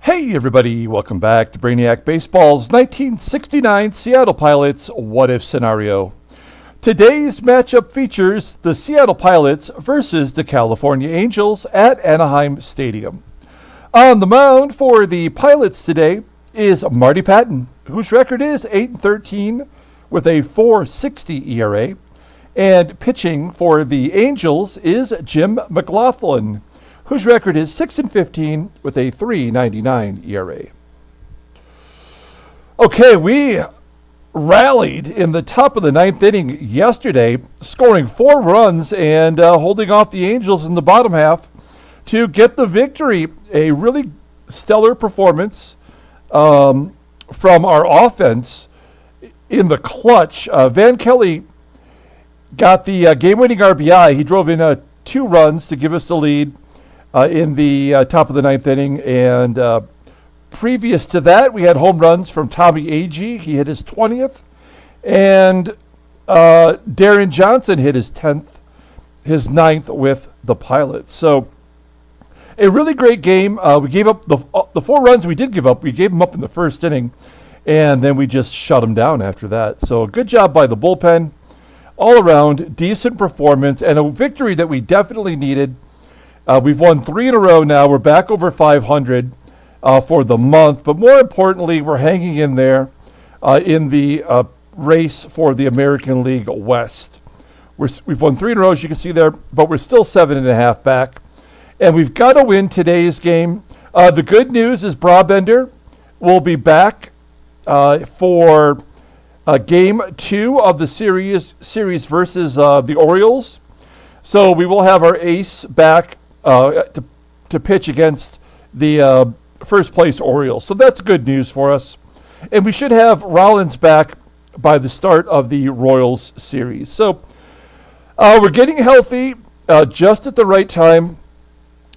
Hey everybody, welcome back to Brainiac Baseball's 1969 Seattle Pilots What If scenario. Today's matchup features the Seattle Pilots versus the California Angels at Anaheim Stadium. On the mound for the Pilots today is Marty Pattin, whose record is 8-13 with a .460 ERA. And pitching for the Angels is Jim McGlothlin, whose record is 6-15 with a .399 ERA. Okay, we rallied in the top of the ninth inning yesterday, scoring 4 runs and holding off the Angels in the bottom half to get the victory. A really stellar performance from our offense in the clutch. Van Kelly got the game-winning RBI. He drove in 2 runs to give us the lead in the top of the ninth inning, and previous to that, we had home runs from Tommy Agee. He hit his 20th, and Deron Johnson hit his 10th, his 9th with the Pilots. So a really great game. We gave up the 4 runs we did give up. We gave them up in the first inning, and then we just shut them down after that. So good job by the bullpen. All around, decent performance, and a victory that we definitely needed. We've won 3 in a row now. We're back over 500 for the month. But more importantly, we're hanging in there in the race for the American League West. We've won 3 in a row, as you can see there, but we're still 7.5 back. And we've got to win today's game. The good news is Brabender will be back for Game 2 of the series versus the Orioles. So we will have our ace back to pitch against the first place Orioles. So that's good news for us. And we should have Rollins back by the start of the Royals series. So we're getting healthy just at the right time.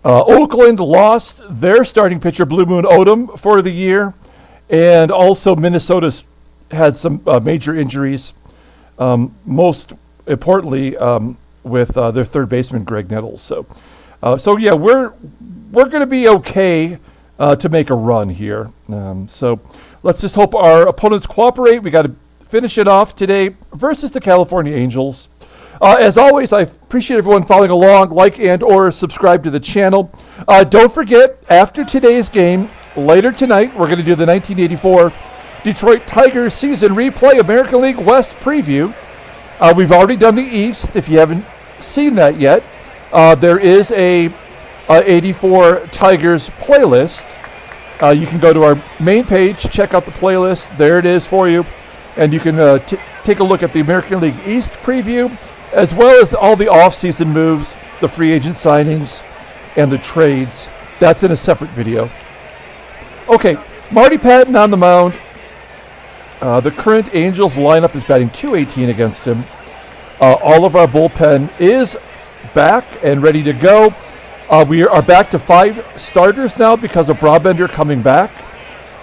Oakland lost their starting pitcher, Blue Moon Odom, for the year. And also Minnesota's had some major injuries, most importantly with their third baseman, Greg Nettles. So yeah, we're going to be okay to make a run here. So let's just hope our opponents cooperate. We got to finish it off today versus the California Angels. As always, I appreciate everyone following along. Like and or subscribe to the channel. Don't forget, after today's game, later tonight, we're going to do the 1984 Detroit Tigers season replay American League West preview. We've already done the East. If you haven't seen that yet, there is a 84 Tigers playlist. You can go to our main page, check out the playlist. There it is for you. And you can take a look at the American League East preview, as well as all the off-season moves, the free agent signings, and the trades. That's in a separate video. Okay, Marty Pattin on the mound. The current Angels lineup is batting .218 against him. All of our bullpen is back and ready to go. We are back to 5 starters now because of Brabender coming back.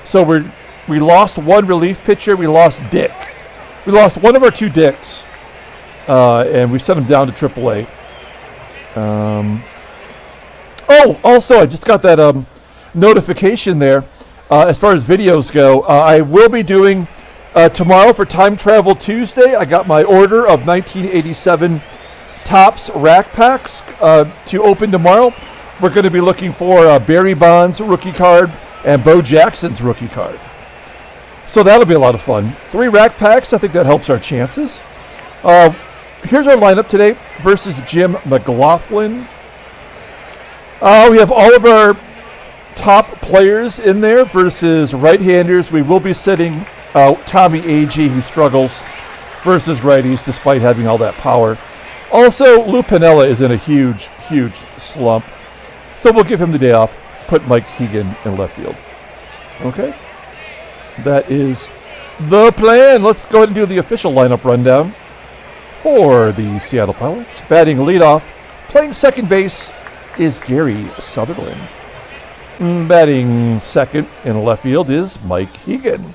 So we lost 1 relief pitcher. We lost Dick. We lost one of our 2 Dicks, and we sent him down to AAA. Also, I just got that notification there. As far as videos go, I will be doing tomorrow for Time Travel Tuesday. I got my order of 1987 Topps rack packs to open tomorrow. We're going to be looking for Barry Bonds rookie card and Bo Jackson's rookie card. So that'll be a lot of fun. 3 rack packs. I think that helps our chances. Here's our lineup today versus Jim McGlothlin. We have all of our top players in there versus right-handers. We will be sitting Tommy Agee, who struggles, versus righties despite having all that power. Also, Lou Piniella is in a huge, huge slump. So we'll give him the day off, put Mike HEGAN in left field. Okay? That is the plan. Let's go ahead and do the official lineup rundown for the Seattle Pilots. Batting leadoff, playing second base, is Gary Sutherland. Batting second in left field is Mike HEGAN.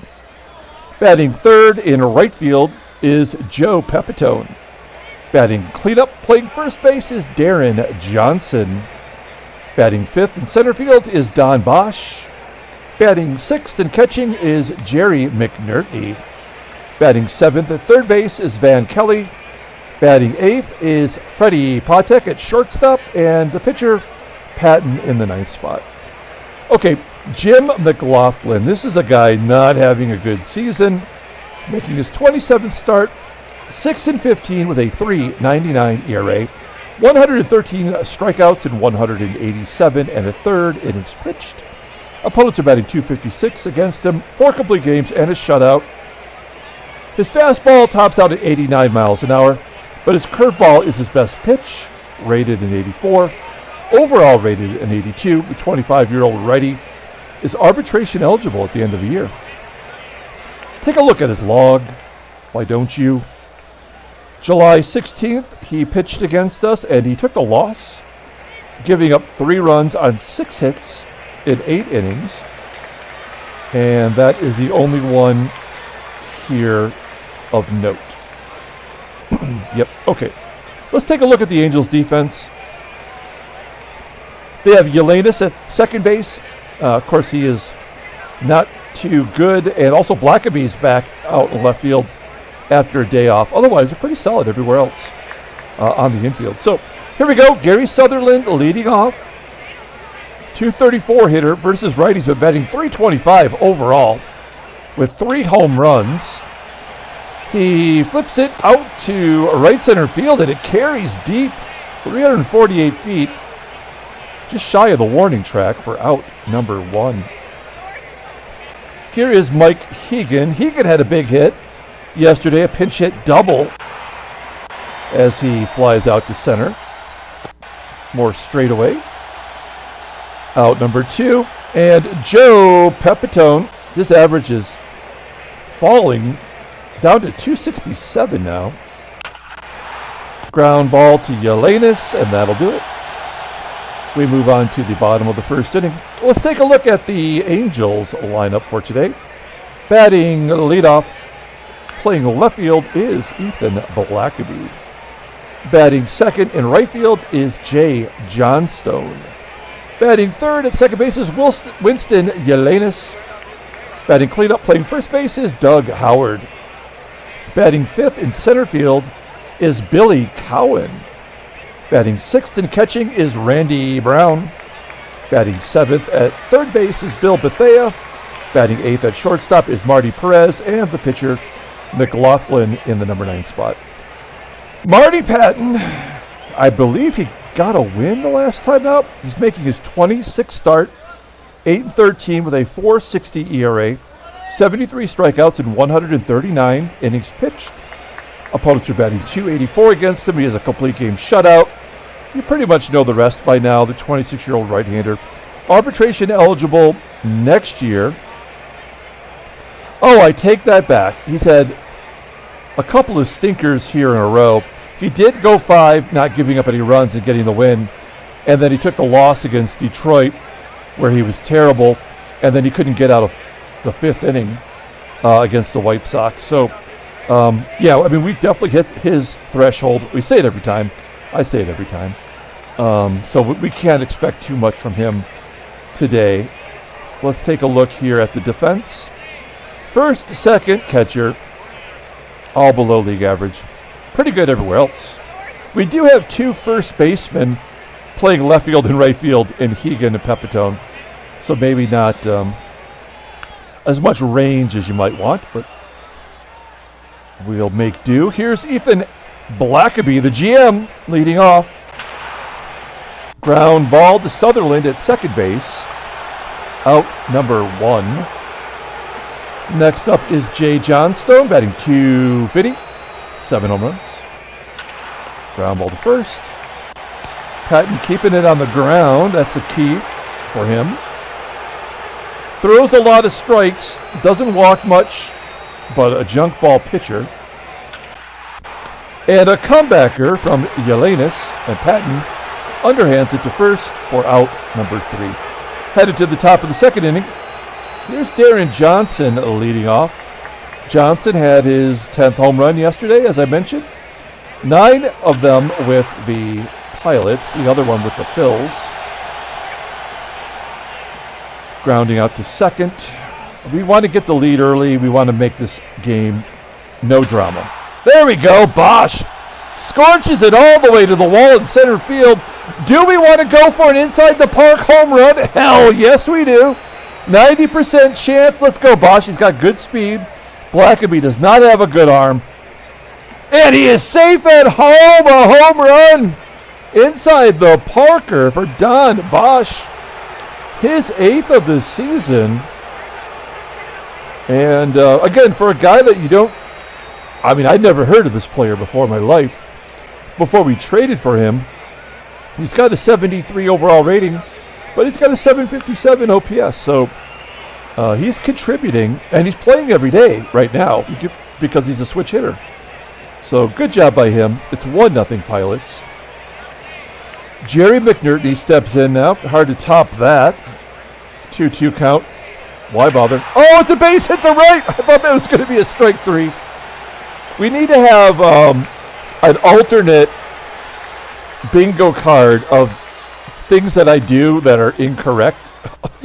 Batting third in right field is Joe Pepitone. Batting cleanup, playing first base is Deron Johnson. Batting fifth in center field is Don BOSCH. Batting sixth and catching is Jerry McNERTNEY. Batting seventh at third base is Van Kelly. Batting eighth is Freddie PATEK at shortstop, and the pitcher, Pattin, in the ninth spot. Okay, Jim McGlothlin. This is a guy not having a good season, making his 27th start, 6-15 with a 3.99 ERA, 113 strikeouts in 187 and a third innings pitched. Opponents are batting .256 against him, 4 complete games and a shutout. His fastball tops out at 89 miles an hour, but his curveball is his best pitch, rated an 84. Overall rated an 82. The 25-year-old righty is arbitration eligible at the end of the year. Take a look at his log. Why don't you? July 16th, he pitched against us, and he took the loss, giving up 3 runs on 6 hits in 8 innings. And that is the only one here of note. Yep, okay. Let's take a look at the Angels' defense. They have LLENAS at second base. Of course, he is not too good. And also Blackaby's back out in left field after a day off. Otherwise, they're pretty solid everywhere else on the infield. So here we go. Gary Sutherland leading off. .234 hitter versus righties, but batting .325 overall with 3 home runs. He flips it out to right center field, and it carries deep, 348 feet. Just shy of the warning track for out number 1. Here is Mike HEGAN. HEGAN had a big hit yesterday, a pinch hit double as he flies out to center. More straightaway. Out number 2. And Joe PEPITONE, his average is falling down to .267 now. Ground ball to LLENAS, and that'll do it. We move on to the bottom of the first inning. Let's take a look at the Angels lineup for today. Batting leadoff, playing left field, is Ethan Blackaby. Batting second in right field is JOHNSTONE. Batting third at second base is Winston LLENAS. Batting cleanup, playing first base, is Doug Howard. Batting fifth in center field is Billy Cowan. Batting sixth and catching is Randy Brown. Batting seventh at third base is Bill BETHEA. Batting eighth at shortstop is Marty PEREZ, and the pitcher, McGlothlin, in the number 9 spot. Marty Pattin, I believe he got a win the last time out. He's making his 26th start, 8-13 with a 4.60 ERA, 73 strikeouts in 139 innings pitched. Opponents are batting .284 against him. He has a complete game shutout. You pretty much know the rest by now. The 26-year-old right-hander, arbitration eligible next year. Oh, I take that back. He's had a couple of stinkers here in a row. He did go 5, not giving up any runs and getting the win. And then he took the loss against Detroit, where he was terrible. And then he couldn't get out of the 5th inning against the White Sox. So, yeah, I mean, we definitely hit his threshold. We say it every time. I say it every time. So we can't expect too much from him today. Let's take a look here at the defense. First, second, catcher, all below league average. Pretty good everywhere else. We do have 2 first basemen playing left field and right field in HEGAN and PEPITONE. So maybe not as much range as you might want, but we'll make do. Here's Ethan Blackaby, the GM, leading off. Ground ball to Sutherland at second base. Out number 1. Next up is JOHNSTONE, batting .250. 7 home runs. Ground ball to first. Pattin keeping it on the ground. That's a key for him. Throws a lot of strikes. Doesn't walk much, but a junk ball pitcher. And a comebacker from LLENAS, and Pattin underhands it to first for out number 3. Headed to the top of the second inning. Here's Deron Johnson leading off. Johnson had his 10th home run yesterday, as I mentioned. 9 of them with the Pilots, the other one with the Phils. Grounding out to second. We want to get the lead early. We want to make this game no drama. There we go. BOSCH scorches it all the way to the wall in center field. Do we want to go for an inside the park home run? Hell yes, we do. 90% chance. Let's go, BOSCH. He's got good speed. BLACKABY does not have a good arm. And he is safe at home. A home run inside the Parker for Don BOSCH. His 8th of the season. And again, for a guy that you don't, I mean, I'd never heard of this player before in my life. Before we traded for him, he's got a 73 overall rating, but he's got a 757 OPS. So he's contributing, and he's playing every day right now because he's a switch hitter. So good job by him. It's 1-0 Pilots. Jerry McNERTNEY steps in now. Hard to top that. 2-2 count. Why bother? Oh, it's a base hit to right. I thought that was going to be a strike 3. We need to have an alternate bingo card of things that I do that are incorrect,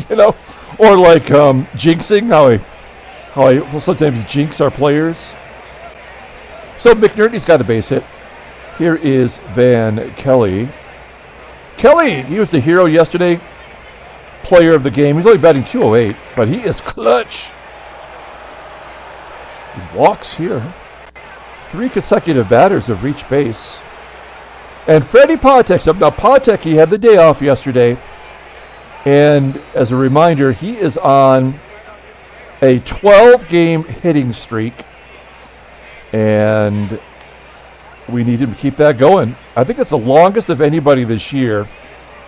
or like jinxing, how I will sometimes jinx our players. So McNERTNEY's got a base hit. Here is Van Kelly. Kelly, he was the hero yesterday. Player of the game. He's only batting .208, but he is clutch. He walks here. 3 consecutive batters have reached base. And Freddie PATEK's up. Now, PATEK, he had the day off yesterday. And as a reminder, he is on a 12-game hitting streak. And we need him to keep that going. I think it's the longest of anybody this year,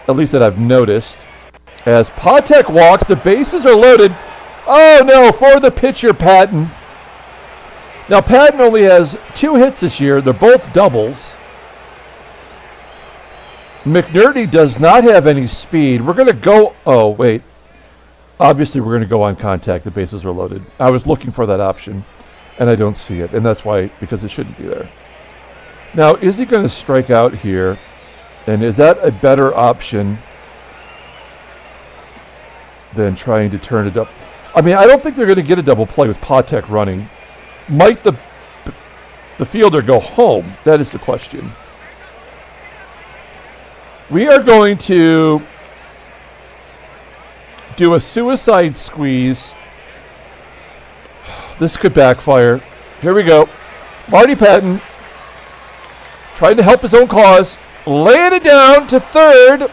at least that I've noticed. As PATEK walks, the bases are loaded. Oh, no, for the pitcher, Pattin. Now, Pattin only has 2 hits this year. They're both doubles. McNERTNEY does not have any speed. We're going to go... Oh, wait. Obviously, we're going to go on contact. The bases are loaded. I was looking for that option, and I don't see it. And that's why, because it shouldn't be there. Now, is he going to strike out here? And is that a better option than trying to turn it up? I mean, I don't think they're going to get a double play with PATEK running. Might the fielder go home? That is the question. We are going to do a suicide squeeze. This could backfire. Here we go. Marty Pattin trying to help his own cause. Laying it down to third.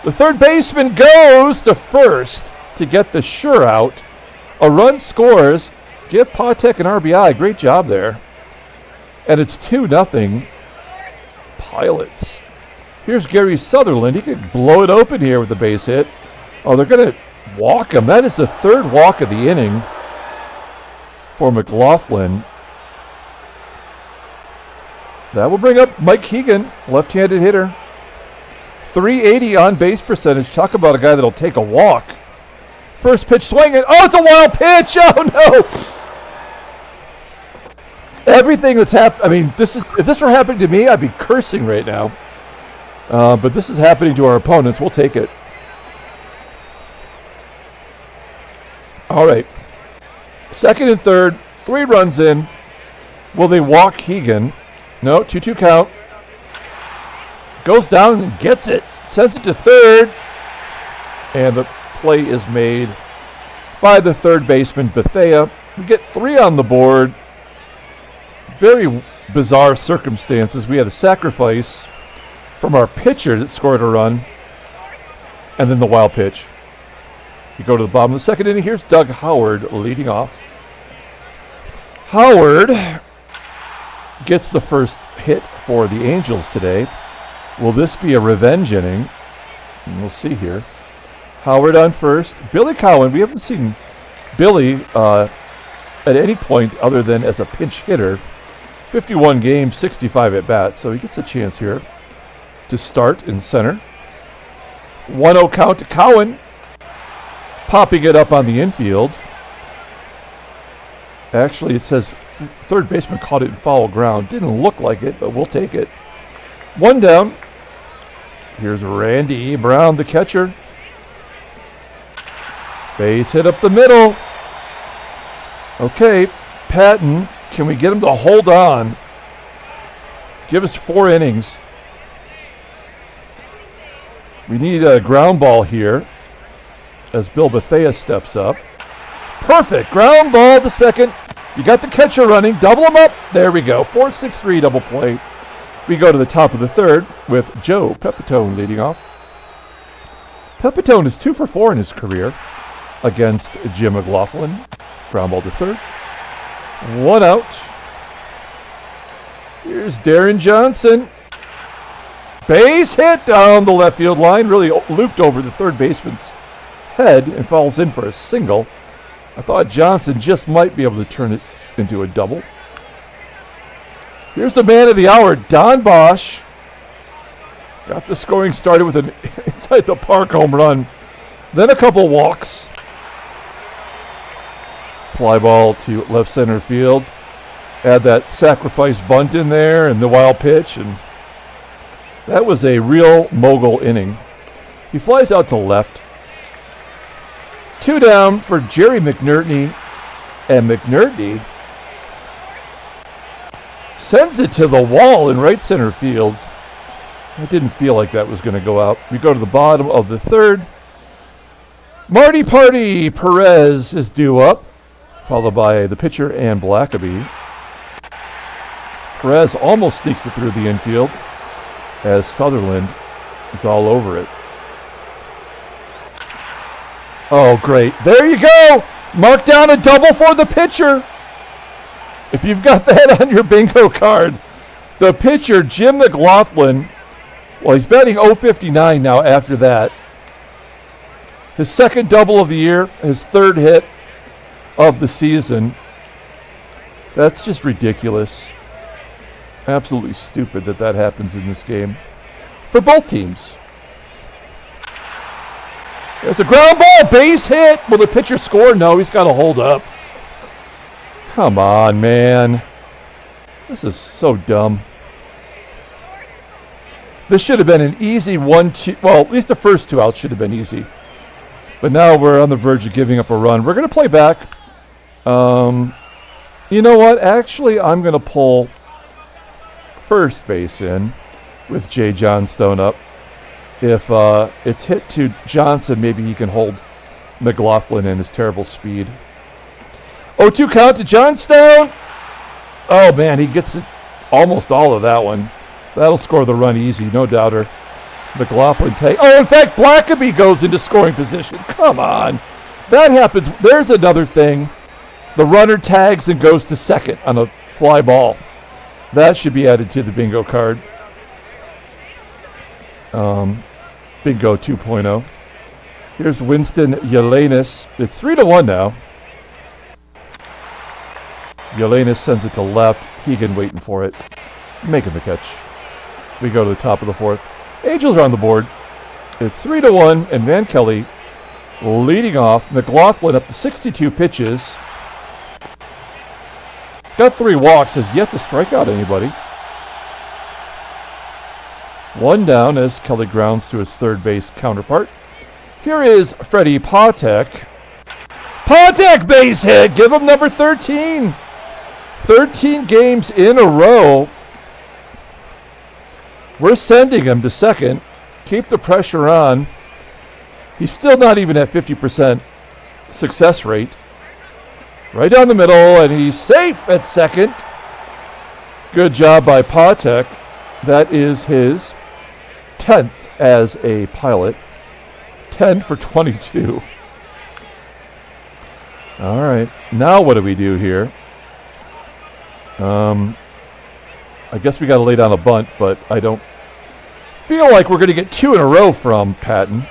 The third baseman goes to first to get the sure out. A run scores. Give PATEK an RBI. Great job there. And it's 2-0 Pilots. Here's Gary Sutherland. He could blow it open here with the base hit. Oh, they're going to walk him. That is the 3rd walk of the inning for McGlothlin. That will bring up Mike HEGAN, left-handed hitter. 380 on base percentage. Talk about a guy that'll take a walk. First pitch swinging. Oh, it's a wild pitch. Oh, no. Everything that's happened. I mean, if this were happening to me, I'd be cursing right now. But this is happening to our opponents. We'll take it. All right. Second and third. 3 runs in. Will they walk HEGAN? No, 2-2 count. Goes down and gets it. Sends it to third. And the play is made by the third baseman, BETHEA. We get 3 on the board. Very bizarre circumstances. We had a sacrifice from our pitcher that scored a run. And then the wild pitch. You go to the bottom of the second inning. Here's Doug Howard leading off. Howard gets the first hit for the Angels today. Will this be a revenge inning? And we'll see here. Howard on first. Billy COWAN. We haven't seen Billy at any point other than as a pinch hitter. 51 games, 65 at bats. So he gets a chance here to start in center. 1-0 count to COWAN. Popping it up on the infield. Actually, it says third baseman caught it in foul ground. Didn't look like it, but we'll take it. 1 down. Here's Randy Brown, the catcher. Base hit up the middle. Okay, Pattin, can we get him to hold on? Give us 4 innings. We need a ground ball here as BETHEA steps up. Perfect. Ground ball to second. You got the catcher running. Double him up. There we go. 4-6-3 double play. We go to the top of the third with Joe PEPITONE leading off. PEPITONE is 2 for 4 in his career against Jim McGlothlin. Ground ball to third. 1 out. Here's Deron Johnson. Base hit down the left field line. Really looped over the third baseman's head and falls in for a single. I thought Johnson just might be able to turn it into a double. Here's the man of the hour, Don BOSCH. Got the scoring started with an inside the park home run. Then a couple walks. Fly ball to left center field. Add that sacrifice bunt in there and the wild pitch. And that was a real mogul inning. He flies out to left. 2 down for Jerry McNERTNEY, and McNERTNEY sends it to the wall in right center field. I didn't feel like that was going to go out. We go to the bottom of the third. Marty PEREZ is due up, followed by the pitcher and BLACKABY. PEREZ almost sneaks it through the infield as Sutherland is all over it. Oh, great. There you go. Mark down a double for the pitcher. If you've got that on your bingo card, the pitcher, Jim McGlothlin, well, he's batting .059 now after that. His second double of the year, his third hit of the season. That's just ridiculous. Absolutely stupid that happens in this game for both teams. There's a ground ball, base hit. Will the pitcher score? No, he's got to hold up. Come on, man. This is so dumb. This should have been an easy 1-2. Well, at least the first 2 outs should have been easy. But now we're on the verge of giving up a run. We're going to play back. You know what? Actually, I'm going to pull first base in with JOHNSTONE up. If it's hit to Johnson, maybe he can hold McGlothlin in his terrible speed. 0-2 count to JOHNSTONE. Oh, man, he gets it, almost all of that one. That'll score the run easy, no doubter. McGlothlin take. Oh, in fact, BLACKABY goes into scoring position. Come on. That happens. There's another thing. The runner tags and goes to second on a fly ball. That should be added to the bingo card. Bingo 2.0. Here's Winston LLENAS. It's 3-1 now. LLENAS sends it to left. HEGAN waiting for it. Making the catch. We go to the top of the fourth. Angels are on the board. It's 3-1, and Van Kelly leading off. McGlothlin up to 62 pitches. He's got 3 walks. Has yet to strike out anybody. 1 down as Kelly grounds to his third base counterpart. Here is Freddie PATEK. PATEK base hit. Give him number 13. 13 games in a row. We're sending him to second. Keep the pressure on. He's still not even at 50% success rate. Right down the middle, and he's safe at second. Good job by PATEK. That is his 10th as a pilot. 10 for 22. All right. Now what do we do here? I guess we got to lay down a bunt, but I don't feel like we're going to get 2 in a row from Pattin.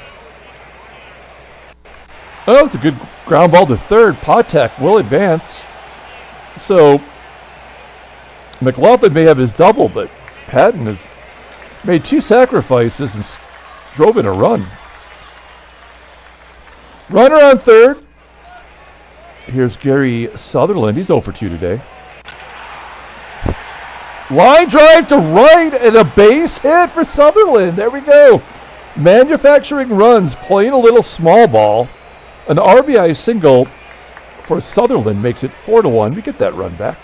Oh, it's a good ground ball to third. PATEK will advance. So McGlothlin may have his double, but Pattin has made 2 sacrifices and drove in a run. Runner on third. Here's Gary Sutherland. He's 0 for 2 today. Line drive to right and a base hit for Sutherland. There we go. Manufacturing runs, playing a little small ball. An RBI single for Sutherland makes it 4-1. We get that run back.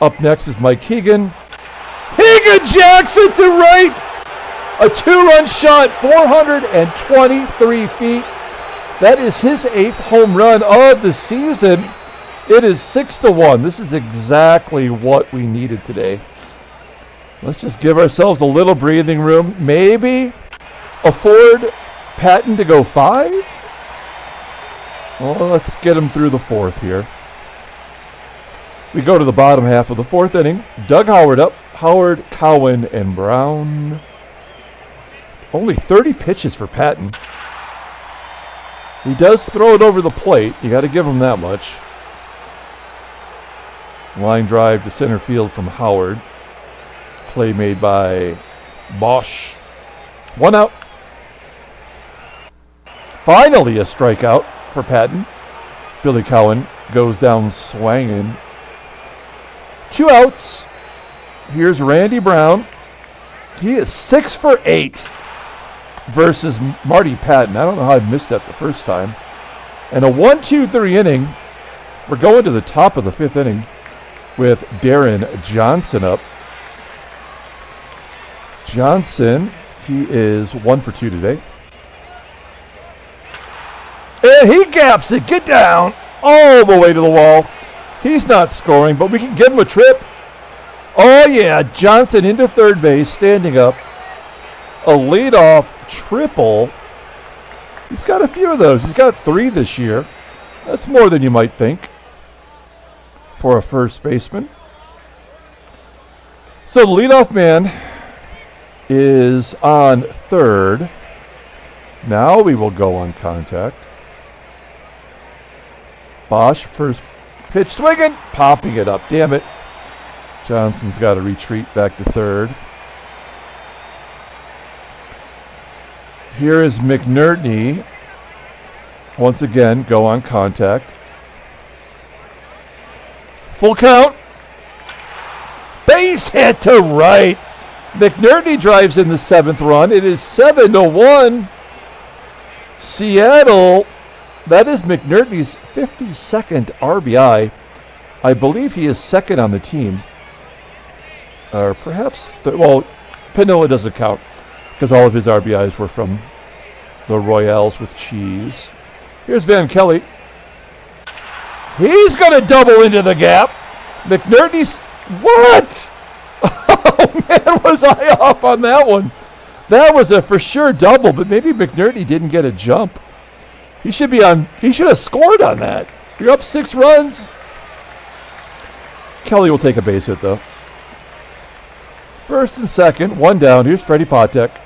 Up next is Mike HEGAN. HEGAN Jackson to right! A 2-run shot, 423 feet. That is his 8th home run of the season. It is 6-1. This is exactly what we needed today. Let's just give ourselves a little breathing room. Maybe afford Pattin to go 5? Well, let's get him through the 4th here. We go to the bottom half of the 4th inning. Doug Howard up. Howard, Cowan, and Brown. Only 30 pitches for Pattin. He does throw it over the plate. You got to give him that much. Line drive to center field from Howard. Play made by BOSCH. 1 out. Finally a strikeout for Pattin. Billy Cowan goes down swinging. 2 outs. Here's Randy Brown. He is 6 for 8 versus Marty Pattin. I don't know how I missed that the first time. And a 1-2-3 inning. We're going to the top of the 5th inning with Deron Johnson up. Johnson, he is 1 for 2 today. And he gaps it. Get down all the way to the wall. He's not scoring, but we can give him a trip. Oh, yeah. Johnson into third base, standing up. A leadoff triple. He's got a few of those. He's got 3 this year. That's more than you might think for a first baseman. So the leadoff man is on third. Now we will go on contact. BOSCH first pitch swinging, popping it up. Damn it. Johnson's got to retreat back to third. Here is McNERTNEY. Once again, go on contact. Full count. Base hit to right. McNERTNEY drives in the 7th run. It is 7-1. Seattle. That is McNERTNEY's 52nd RBI. I believe he is 2nd on the team. Or perhaps well, Panola doesn't count because all of his RBIs were from the Royales with cheese. Here's Van Kelly. He's going to double into the gap. McNERTNEY's... What? Oh, man, was I off on that one. That was a for sure double, but maybe McNERTNEY didn't get a jump. He should have scored on that. You're up 6 runs. Kelly will take a base hit, though. First and second, 1 down. Here's Freddie PATEK.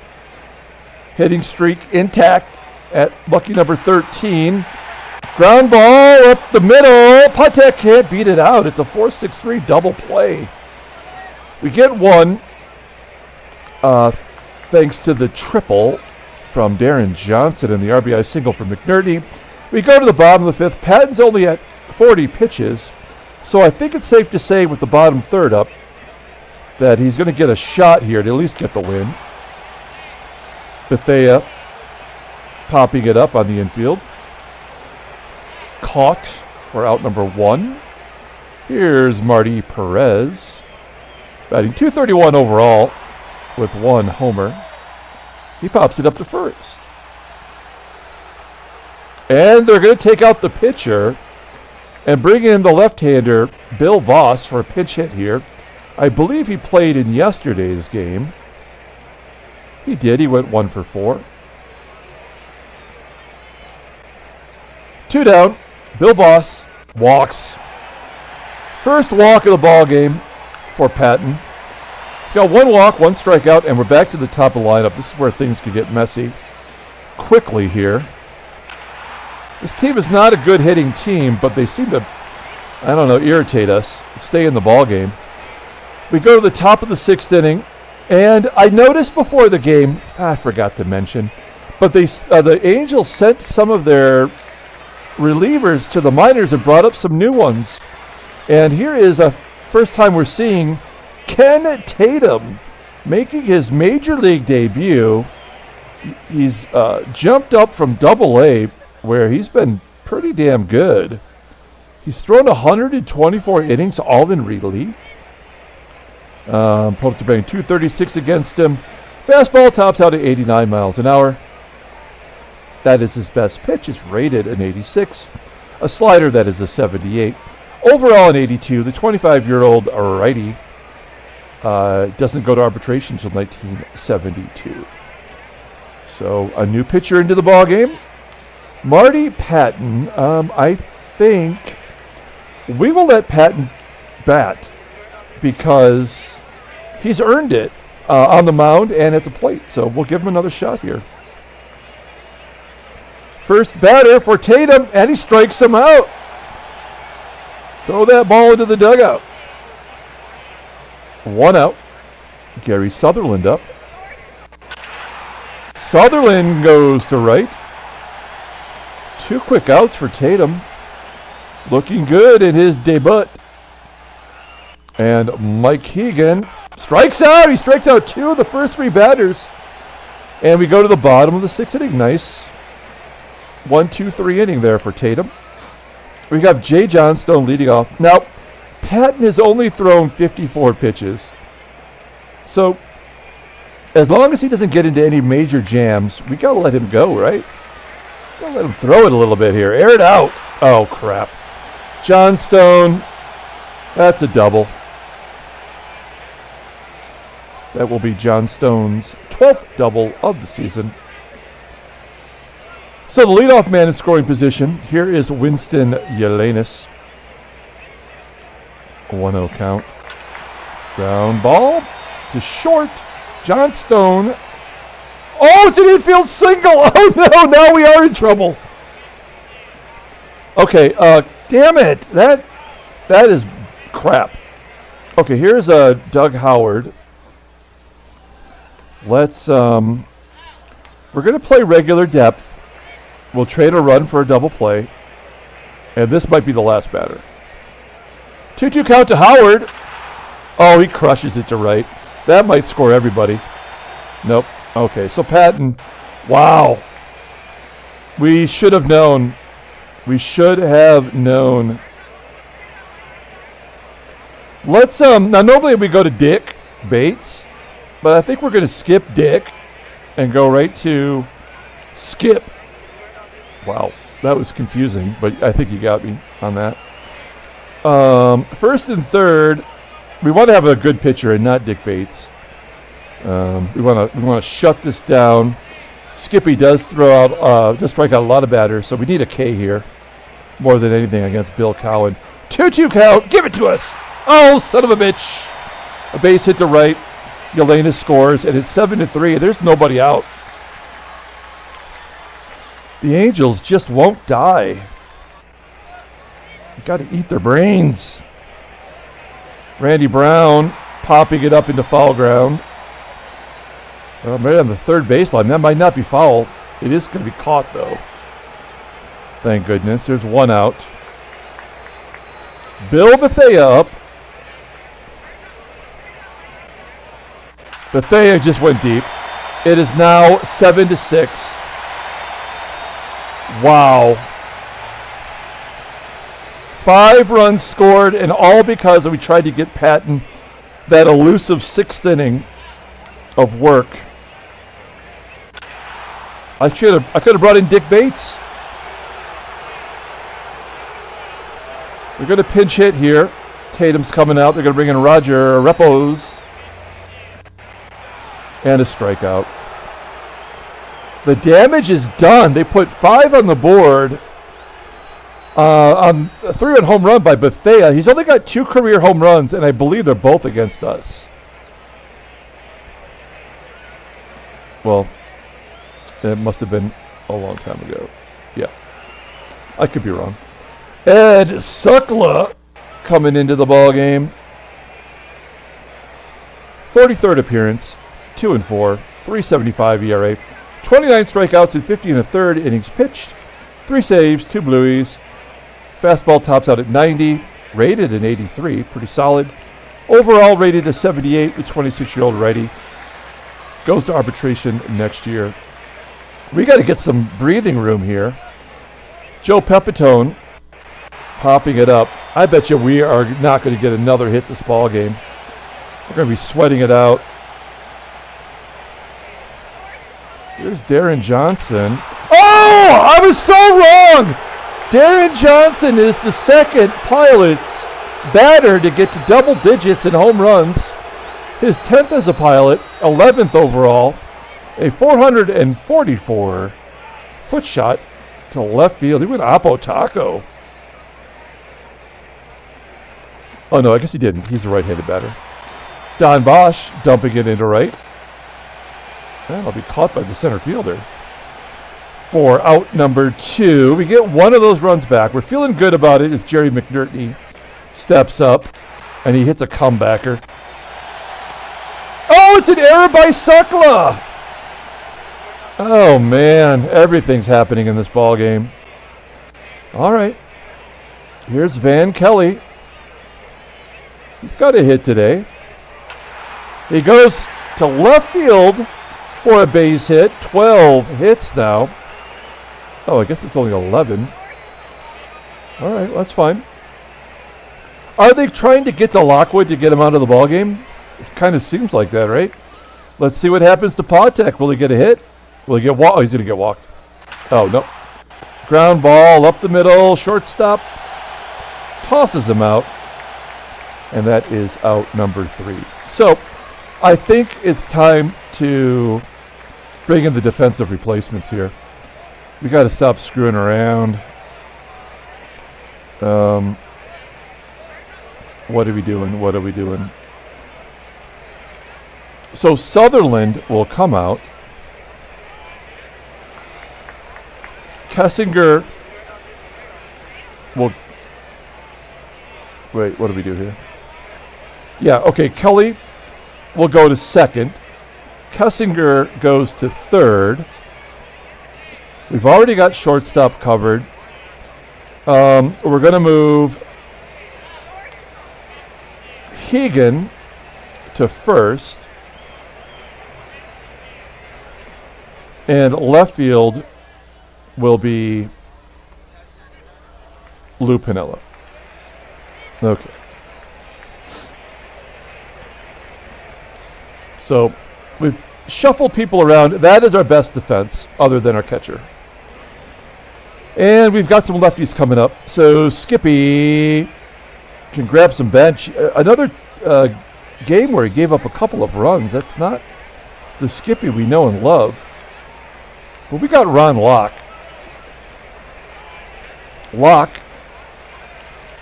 Hitting streak intact at lucky number 13. Ground ball up the middle. PATEK can't beat it out. It's a 4-6-3 double play. We get 1 thanks to the triple from Deron Johnson and the RBI single from McNERTNEY. We go to the bottom of the 5th. Pattin's only at 40 pitches. So I think it's safe to say with the bottom third up that he's going to get a shot here to at least get the win. BETHEA popping it up on the infield. Caught for out number 1. Here's Marty PEREZ. Batting .231 overall with 1 homer. He pops it up to first. And they're going to take out the pitcher and bring in the left-hander, Bill Voss, for a pinch hit here. I believe he played in yesterday's game. He did. He went 1 for 4. 2 down. Bill Voss walks. First walk of the ball game for Pattin. He's got 1 walk, 1 strikeout, and we're back to the top of the lineup. This is where things could get messy quickly here. This team is not a good hitting team, but they seem to, irritate us, stay in the ball game. We go to the top of the 6th inning, and I noticed before the game, I forgot to mention, but the Angels sent some of their relievers to the minors and brought up some new ones. And here is a first time we're seeing Ken Tatum making his major league debut. He's jumped up from Double-A where he's been pretty damn good. He's thrown 124 innings, all in relief. Opponents are batting .236 against him. Fastball tops out at 89 miles an hour. That is his best pitch. It's rated an 86. A slider that is a 78. Overall an 82. The 25-year-old righty doesn't go to arbitration until 1972. So a new pitcher into the ball game. Marty Pattin. I think we will let Pattin bat because he's earned it on the mound and at the plate. So we'll give him another shot here. First batter for Tatum, and he strikes him out. Throw that ball into the dugout. 1 out. Gary Sutherland up. Sutherland goes to right. 2 quick outs for Tatum. Looking good in his debut. And Mike HEGAN strikes out. He strikes out 2 of the first 3 batters. And we go to the bottom of the 6th inning. Nice 1-2-3 inning there for Tatum. We have Jay Johnstone leading off. Now, Pattin has only thrown 54 pitches. So, as long as he doesn't get into any major jams, we got to let him go, right? Got to let him throw it a little bit here. Air it out. Oh, crap. Johnstone. That's a double. That will be Johnstone's 12th double of the season. So the leadoff man in scoring position. Here is Winston LLENAS. 1-0 count. Ground ball to short. Johnstone. Oh, it's an infield single. Oh, no. Now we are in trouble. Okay. Damn it. That is crap. Okay, here's Doug Howard. Let's, we're going to play regular depth. We'll trade a run for a double play. And this might be the last batter. 2-2 count to Howard. Oh, he crushes it to right. That might score everybody. Nope. Okay, so Pattin. Wow. We should have known. We should have known. Let's, now normally we go to Dick Bates. But I think we're going to skip Dick and go right to Skip. Wow, that was confusing, but I think you got me on that. First and third, we want to have a good pitcher and not Dick Bates. We want to shut this down. Skippy does does strike out a lot of batters, so we need a K here more than anything against Bill Cowan. 2-2 count, give it to us. Oh, son of a bitch. A base hit to right. LLENAS scores, and it's 7-3, and there's nobody out. The Angels just won't die. You got to eat their brains. Randy Brown popping it up into foul ground. Right on the third baseline. That might not be foul. It is going to be caught, though. Thank goodness. There's 1 out. Bill BETHEA up. BETHEA just went deep. It is now 7-6. Wow. 5 runs scored, and all because we tried to get Pattin that elusive 6th inning of work. I could have brought in Dick Bates. We're going to pinch hit here. Tatum's coming out. They're going to bring in Roger Repos. And a strikeout. The damage is done. They put 5 on the board on a 3-run home run by BETHEA. He's only got 2 career home runs, and I believe they're both against us. Well, it must have been a long time ago. Yeah. I could be wrong. Ed Sukla coming into the ball game. 43rd appearance. 2-4, 3.75 ERA, 29 strikeouts in 50 1/3 innings pitched, 3 saves, 2 blueies. Fastball tops out at 90, rated an 83, pretty solid. Overall rated a 78 with 26-year-old righty. Goes to arbitration next year. We got to get some breathing room here. Joe PEPITONE popping it up. I bet you we are not going to get another hit this ball game. We're going to be sweating it out. Here's Deron Johnson. Oh, I was so wrong. Deron Johnson is the second Pilot's batter to get to double digits in home runs. His 10th as a Pilot, 11th overall. A 444-foot shot to left field. He went Oppo Taco. Oh, no, I guess he didn't. He's a right-handed batter. Don BOSCH dumping it into right. That'll be caught by the center fielder. For out number 2. We get one of those runs back. We're feeling good about it as Jerry McNERTNEY steps up and he hits a comebacker. Oh, it's an error by Suckla. Oh, man. Everything's happening in this ball game. All right. Here's Van Kelly. He's got a hit today. He goes to left field for a base hit. 12 hits now. Oh, I guess it's only 11. All right, that's fine. Are they trying to get to Lockwood to get him out of the ball game? It kind of seems like that, right? Let's see what happens to PATEK. Will he get a hit? Will he get walked? Oh, he's going to get walked. Oh, no. Ground ball up the middle. Shortstop tosses him out. And that is out number 3. So I think it's time to bring in the defensive replacements here. We got to stop screwing around. What are we doing? What are we doing? So Sutherland will come out. Kessinger will... Wait, what do we do here? Yeah, okay, Kelly will go to second. Kessinger goes to third. We've already got shortstop covered. We're going to move HEGAN to first. And left field will be Lou Piniella. Okay. So we've shuffled people around. That is our best defense, other than our catcher. And we've got some lefties coming up. So Skippy can grab some bench. Another game where he gave up a couple of runs. That's not the Skippy we know and love. But we got Ron Locke. Locke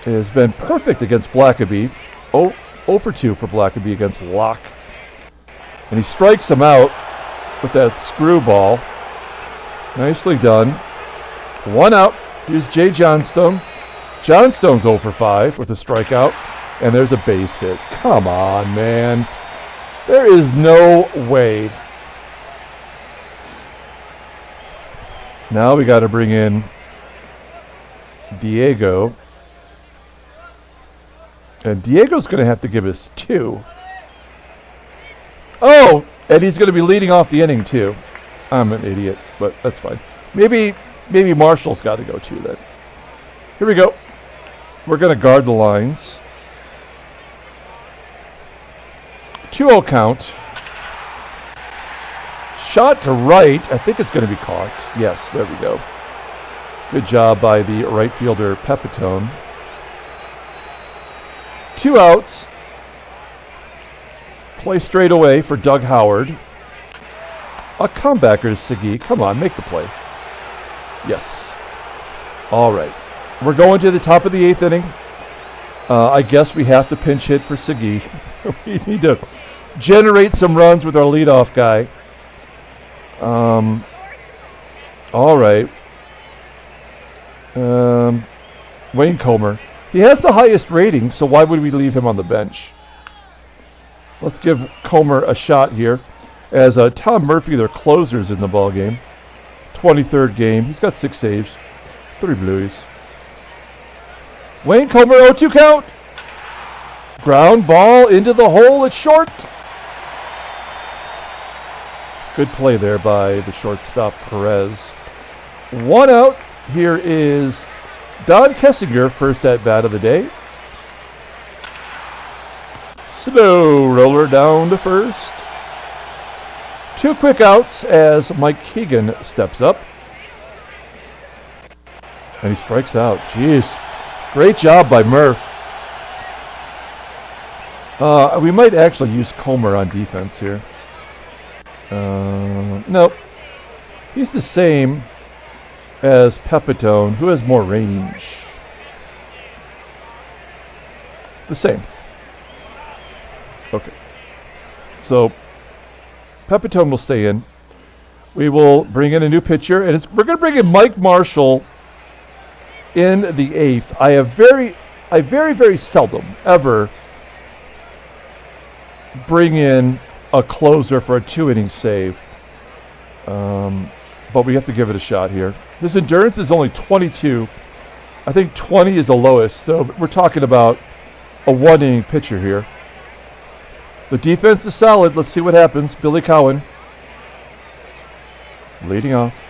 has been perfect against BLACKABY. 0 for 2 for BLACKABY against Locke. And he strikes him out with that screwball. Nicely done. 1 out. Here's Jay Johnstone. Johnstone's 0 for 5 with a strikeout. And there's a base hit. Come on, man. There is no way. Now we got to bring in Diego. And Diego's going to have to give us 2. Oh, and he's going to be leading off the inning too. I'm an idiot, but that's fine. Maybe Marshall's got to go too then. Here we go. We're going to guard the lines. 2-0 count. Shot to right. I think it's going to be caught. Yes, there we go. Good job by the right fielder, PEPITONE. 2 outs. Play straight away for Doug Howard. A comebacker, Siggy. Come on, make the play. Yes. All right. We're going to the top of the 8th inning. I guess we have to pinch hit for Siggy. We need to generate some runs with our leadoff guy. All right. Wayne Comer. He has the highest rating, so why would we leave him on the bench? Let's give Comer a shot here. As Tom Murphy, their closers in the ball game. 23rd game. He's got 6 saves. 3 blues. Wayne Comer, 0-2 count. Ground ball into the hole. It's short. Good play there by the shortstop, Perez. 1 out. Here is Don Kessinger, first at bat of the day. Slow roller down to first. 2 quick outs as Mike HEGAN steps up. And he strikes out. Jeez. Great job by Murph. We might actually use Comer on defense here. Nope. He's the same as PEPITONE. Who has more range? The same. Okay. So PEPITONE will stay in. We will bring in a new pitcher, and we're going to bring in Mike Marshall in the 8th. I very, very seldom ever bring in a closer for a 2-inning save. But we have to give it a shot here. His endurance is only 22. I think 20 is the lowest, so we're talking about a 1-inning pitcher here. The defense is solid. Let's see what happens. Billy Cowan leading off.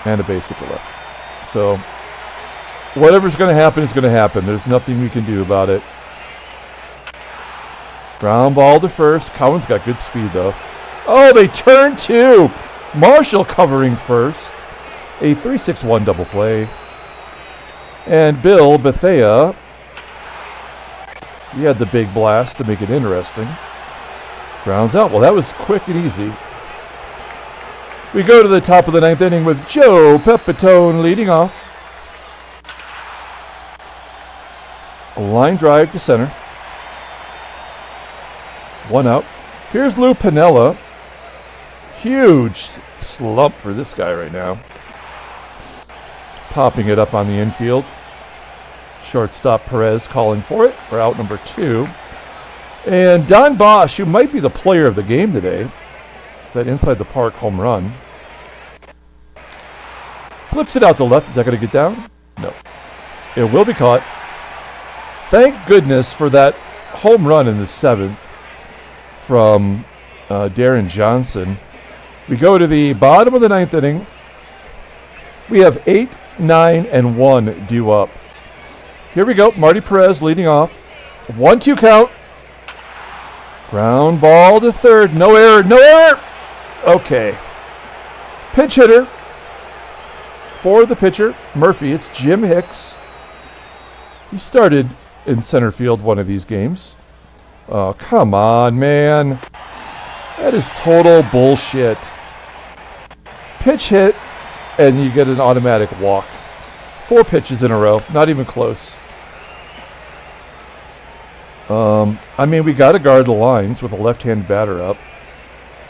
And a base hit to left. So whatever's going to happen is going to happen. There's nothing we can do about it. Ground ball to first. Cowan's got good speed, though. Oh, they turn 2. Marshall covering first. A 3-6-1 double play. And Bill Bethea, he had the big blast to make it interesting. Grounds out. Well, that was quick and easy. We go to the top of the 9th inning with Joe PEPITONE leading off. A line drive to center. 1 out. Here's Lou Piniella. Huge slump for this guy right now. Popping it up on the infield. Shortstop Perez calling for it for out number 2. And Don Bosch, who might be the player of the game today, that inside the park home run. Flips it out to left. Is that going to get down? No. It will be caught. Thank goodness for that home run in the 7th from Deron Johnson. We go to the bottom of the 9th inning. We have 8, 9, and 1 due up. Here we go. Marty Perez leading off. 1-2 count. Ground ball to third. No error. No error. Okay. Pinch hitter for the pitcher, Murphy. It's Jim Hicks. He started in center field one of these games. Oh, come on, man. That is total bullshit. Pitch hit, and you get an automatic walk. 4 pitches in a row. Not even close. I mean, we got to guard the lines with a left-hand batter up.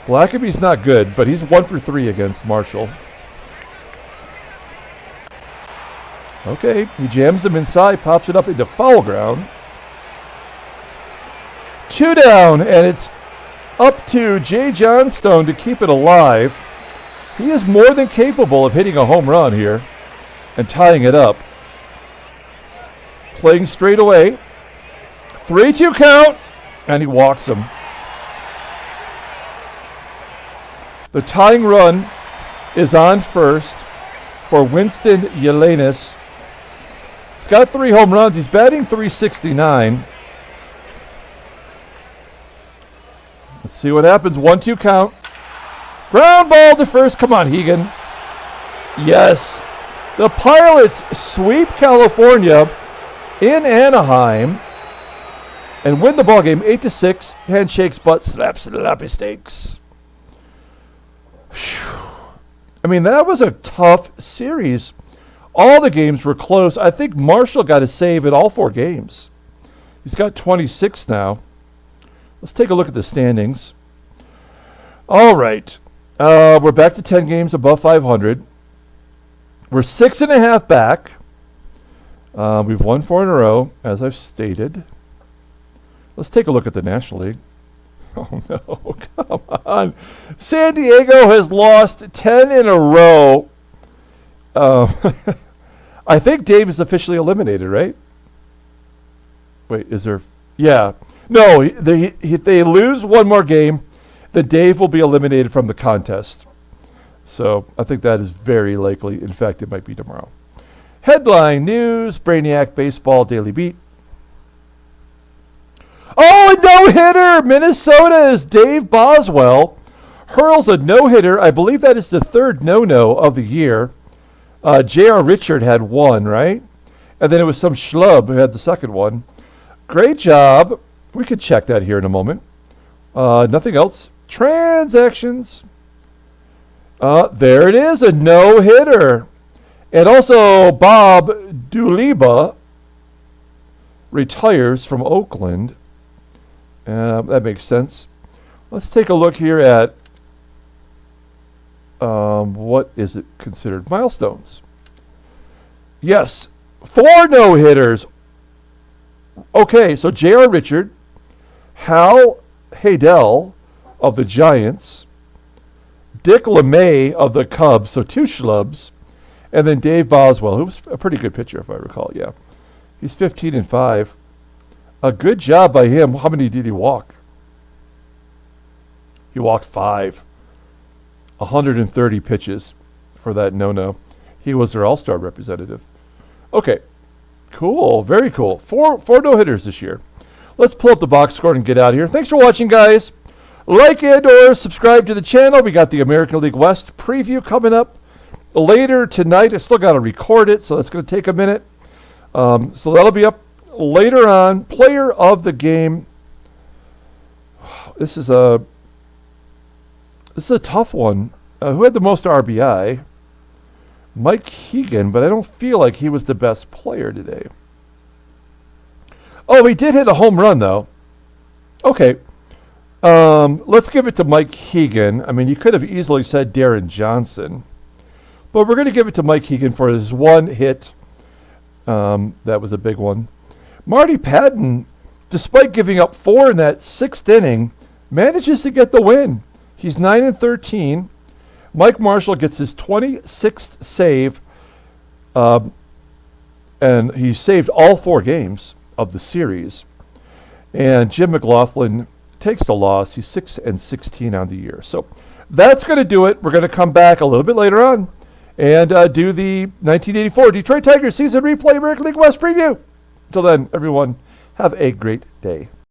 Blackaby's not good, but he's 1 for 3 against Marshall. Okay, he jams him inside, pops it up into foul ground. 2 down, and it's up to Jay Johnstone to keep it alive. He is more than capable of hitting a home run here and tying it up. Playing straight away. 3-2 count, and he walks him. The tying run is on first for Winston LLENAS. He's got 3 home runs. He's batting .369. Let's see what happens. 1-2 count. Ground ball to first. Come on, HEGAN. Yes. The Pilots sweep California in Anaheim and win the ballgame 8-6. Handshakes, butt slaps, and lappy steaks. I mean, that was a tough series. All the games were close. I think Marshall got a save in all 4 games. He's got 26 now. Let's take a look at the standings. All right. We're back to 10 games above 500. We're 6.5 back. We've won 4 in a row, as I've stated. Let's take a look at the National League. Oh, no. Come on. San Diego has lost 10 in a row. I think Dave is officially eliminated, right? Wait, is there... Yeah. No, they lose one more game, then Dave will be eliminated from the contest. So I think that is very likely. In fact, it might be tomorrow. Headline news, Brainiac Baseball Daily Beat. Oh, a no-hitter! Minnesota's Dave Boswell hurls a no-hitter. I believe that is the third no-no of the year. J.R. Richard had one, right? And then it was some schlub who had the second one. Great job. We could check that here in a moment. Nothing else. Transactions. There it is, a no-hitter. And also, Bob Duliba retires from Oakland. That makes sense. Let's take a look here at what is it considered? Milestones. Yes, 4 no-hitters. Okay, so J.R. Richard, Hal Haydel of the Giants, Dick LeMay of the Cubs, so 2 schlubs, and then Dave Boswell, who's a pretty good pitcher, if I recall. Yeah, he's 15-5. A good job by him. How many did he walk? He walked 5. 130 pitches for that no-no. He was their all-star representative. Okay, cool, very cool. Four no-hitters this year. Let's pull up the box score and get out of here. Thanks for watching, guys. Like and or subscribe to the channel. We got the American League West preview coming up later tonight. I still got to record it, so that's going to take a minute. So that'll be up later on. Player of the game. This is a tough one. Who had the most RBI? Mike HEGAN, but I don't feel like he was the best player today. Oh, he did hit a home run, though. Okay. Let's give it to Mike HEGAN. I mean, you could have easily said Deron Johnson. But we're going to give it to Mike HEGAN for his one hit. That was a big one. Marty Pattin, despite giving up 4 in that 6th inning, manages to get the win. He's 9-13. Mike Marshall gets his 26th save, and he saved all 4 games of the series. And Jim McGlothlin takes the loss. He's 6-16 on the year. So that's going to do it. We're going to come back a little bit later on and do the 1984 Detroit Tigers season replay American League West preview. Until then, everyone, have a great day.